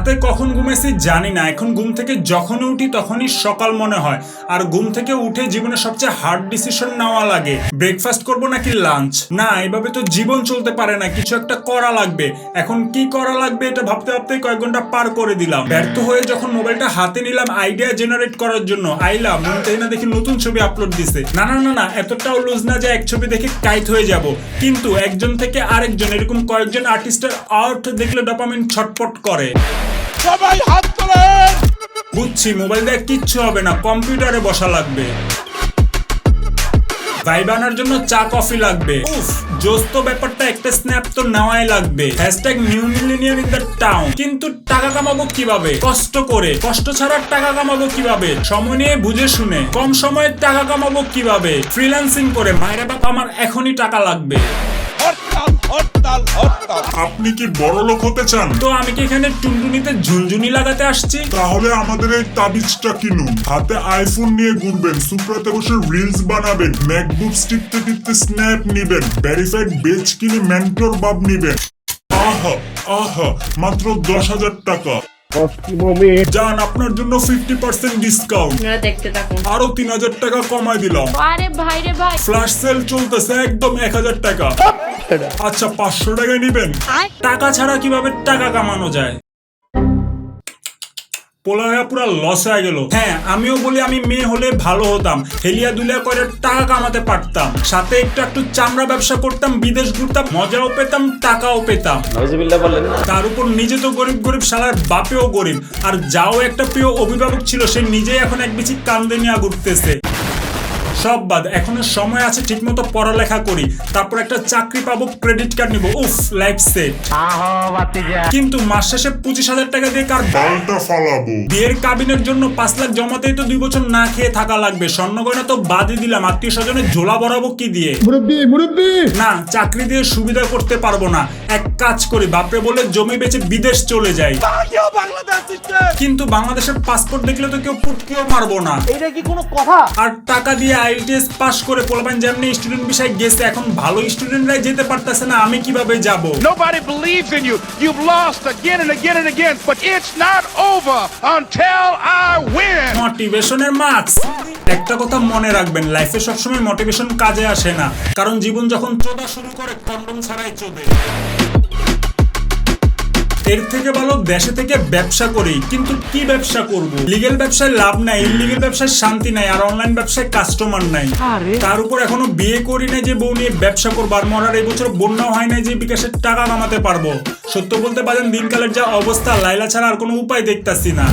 রাতে কখন ঘুমেছি জানি না, এখন ঘুম থেকে যখনই উঠি তখনই সকাল মনে হয়। আর ঘুম থেকে উঠে জীবনে সবচেয়ে হার্ড ডিসিশন নেওয়া লাগে, ব্রেকফাস্ট করব নাকি লাঞ্চ। না, এভাবে তো জীবন চলতে পারে না, কিছু একটা করা লাগবে। এখন কি করা লাগবে এটা ভাবতে ভাবতে কয়েক ঘন্টা পার করে দিলাম। ব্যর্থ হয়ে যখন মোবাইলটা হাতে নিলাম আইডিয়া জেনারেট করার জন্য, আইলাম না দেখি নতুন ছবি আপলোড দিছে। না না না না, এতটাও লুজ না যে এক ছবি দেখে কাইট হয়ে যাব, কিন্তু একজন থেকে আরেকজন এরকম কয়েকজন আর্টিস্টের আর্ট দেখলে ডোপামিন ছটপট করে। সবাই হাত তোলেন। বুঝছি, মোবাইল দিয়ে কিচ্ছু হবে না, কম্পিউটারে বসা লাগবে। ভাইব আনার জন্য চা কফি লাগবে। উফ, জোস্ত ব্যাপারটা, একটা স্ন্যাপ তো নেওয়াই লাগবে। Hashtag new millionaire in the town. কিন্তু টাকা কামাবো কিভাবে? কষ্ট করে। কষ্ট ছাড়া টাকা কামাবো কিভাবে? সময় নিয়ে বুঝে শুনে। কম সময়ে টাকা কামাবো কিভাবে? ফ্রিল্যান্সিং করে। মায়েরা বাপ, আমার এখনই টাকা লাগবে। আপনি কি বড় লোক হতে চান? তো আমি কি এখানে টুনটুনিতে ঝুনঝুনি লাগাতে আসছি? তাহলে আমাদের এই তাবিজটা কিনুন। হাতে আইফোন নিয়ে ঘুরবেন, সুপ্রাতে বসে রিলস বানাবেন, ম্যাকবুক টিপতে টিপতে স্ন্যাপ নিবেন, ভেরিফাইড বেচ কিনে মেন্টর বাব নিবেন। আহা আহা, মাত্র 10,000 টাকা। জান, আপনার জন্য 50% ডিসকাউন্ট। দেখতে থাকুন। আরো 3,000 টাকা কমাই দিলাম। আরে ভাই রে ভাই, ফ্ল্যাশ সেল চলতেছে, একদম 1,000 টাকা। আচ্ছা, 500 টাকায় নিবেন? টাকা ছাড়া কিভাবে টাকা কামানো যায়? পোলায়া পুরা লস হয়ে গেল। হ্যাঁ, আমিও বলি আমি মেয়ে হলে ভালো হতাম, হেলিয়া দুলিয়া করে টাকা কামাতে পারতাম, সাথে একটু চামড়া ব্যবসা করতাম, বিদেশ ঘুরতাম, মজাও পেতাম, টাকাও পেতাম। তার উপর নিজে তো গরিব, গরিব শালার বাপেও গরিব, আর যাও একটা প্রিয় অভিভাবক ছিল সে নিজেই এখন এক বিচি কান্দে নিয়ে ঘুরতেছে। সব বাদ, এখনো সময় আছে, ঠিক মতো পড়ালেখা করি, তারপর একটা চাকরি পাবো, ক্রেডিট কার্ড নিবো, উফ, লাইফ সেট। কিন্তু মাস শেষে 25,000 টাকা দিয়ে কার বালটা ফালাবো? বিয়ের কাবিনের জন্য 5 লাখ জমাতেই তো 2 বছর না খেয়ে থাকা লাগবে। স্বর্ণ গয়না তো বাদই দিলাম, আত্মীয় স্বজনের ঝোলা বরাবো কি দিয়ে? মুরব্বি না, চাকরি দিয়ে সুবিধা করতে পারবো না। এক কাজ করি, বাপরে বলে জমি বেচে বিদেশ চলে যাই। কিন্তু বাংলাদেশের পাসপোর্ট দেখলে তো কেউ পুটকিও মারবো না। এটা কি কোনো কথা? আর টাকা দিয়ে আইএলটিএস পাস করে পোলাপান যেমনি স্টুডেন্ট বিষয় গেছে, এখন ভালো স্টুডেন্টরাই যেতে পারতেছে না, আমি কিভাবে যাব? Nobody believes in you. You've lost again and again and again, but it's not over until I win. মোটিভেশনের মার্কস। একটা কথা মনে রাখবেন, লাইফে সবসময় মোটিভেশন কাজে আসে না, কারণ জীবন যখন চোদা শুরু করে কন্ডম ছাড়াই চোদে। এর থেকে ভালো দেশে থেকে ব্যবসা করি। কিন্তু কি ব্যবসা করব? লিগ্যাল ব্যবসায় লাভ নাই, ইললিগ্যাল ব্যবসায় শান্তি নাই, আর অনলাইন ব্যবসায় কাস্টমার নাই। তার উপর এখনো বিয়ে করি নাই যে বউ নিয়ে ব্যবসা করবো, আর মরার এই বছর বন্যাও হয় নাই যে বিকাশের টাকা কামাতে পারবো। সত্য বলতে পারেন, দিনকালের যা অবস্থা, লাইলা ছাড়া আর কোনো উপায় দেখতাছি না।